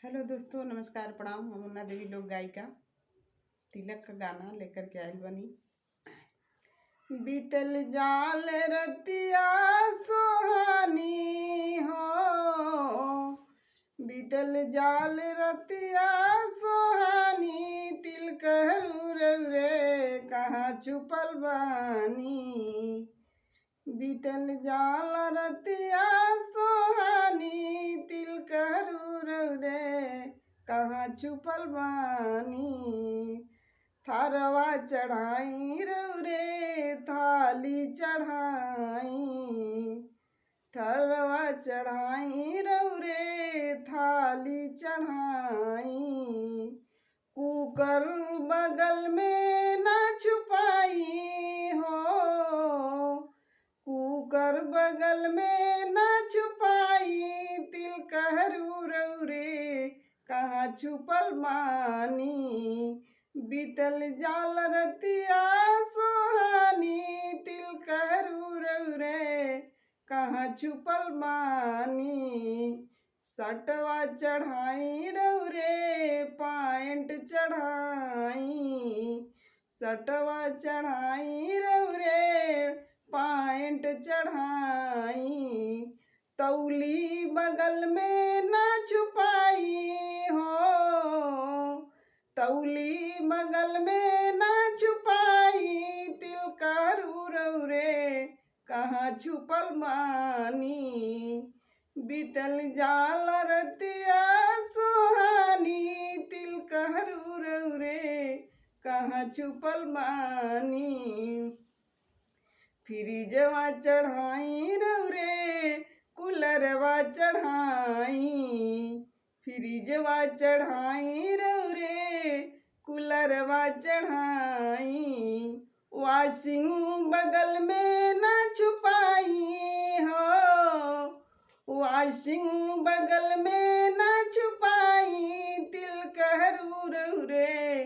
Hello दोस्तों, नमस्कार, प्रणाम। हम मुन्ना देवी लोक गायिका तिलक का गाना लेकर के आयल बनी। बीतल जाल रतिया सोहानी हो, बीतल जाल रतिया सोहानी, तिल कहरू रे कहाँ छुपल बानी। बीतल जाल रतिया सोहानी, तिल कहरू रे कहाँ छुपल बानी। थारवा चढ़ाई रे थाली चढ़ाई, थारवा चढ़ाई रे थाली चढ़ाई। कुकर बगल में न छुपाई हो, कुकर बगल में न छुपाई, तिल कहरू रे कहाँ छुपल बानी। बीतल जाल रतिया सोहानी, तिल कहरू रे कहाँ छुपल बानी। सटवा चढ़ाई रे पायंट चढ़ाई, सटवा चढ़ाई रे पायंट चढ़ाई। तौली बगल में न छुपाई हो, तौली बगल में न छुपाई, तिल कहरू रे कहाँ छुपल बानी। बीतल जाल रतिया सोहानी, तिल कहरू रे कहाँ छुपल बानी। फ्रिजवा चढ़ाई रे कूलरवा चढ़ाई, फ्रिजवा चढ़ाई रे कूलरवा चढ़ाई। वाशिंग बगल में न छुपाई हो, वाशिंग बगल में न छुपाई, तिल कहरू रे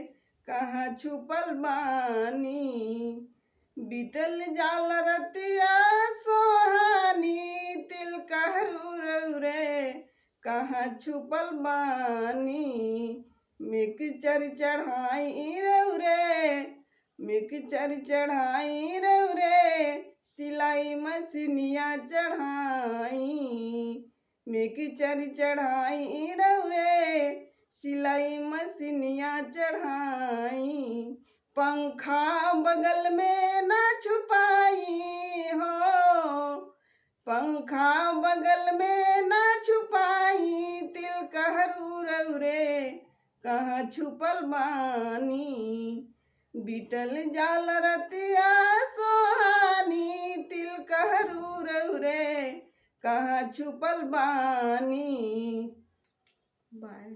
कहाँ छुपल बानी। बीतल जाल रतिया सोहानी, तिल कहरू रे कहाँ छुपल बानी। मिक्सचर चढ़ाई रे, मिक्सचर चढ़ाई रे सिलाई मशीनिया चढ़ाई, मिक्सचर चढ़ाई रे सिलाई मशीनिया चढ़ाई। पंखा बगल में न छुपाई हो, पंखा बगल में न छुपाई, तिल कहरू रे कहाँ छुपल बानी। बीतल जाल रतिया सोहानी, तिल कहरू रे कहाँ छुपल बानी। बाय।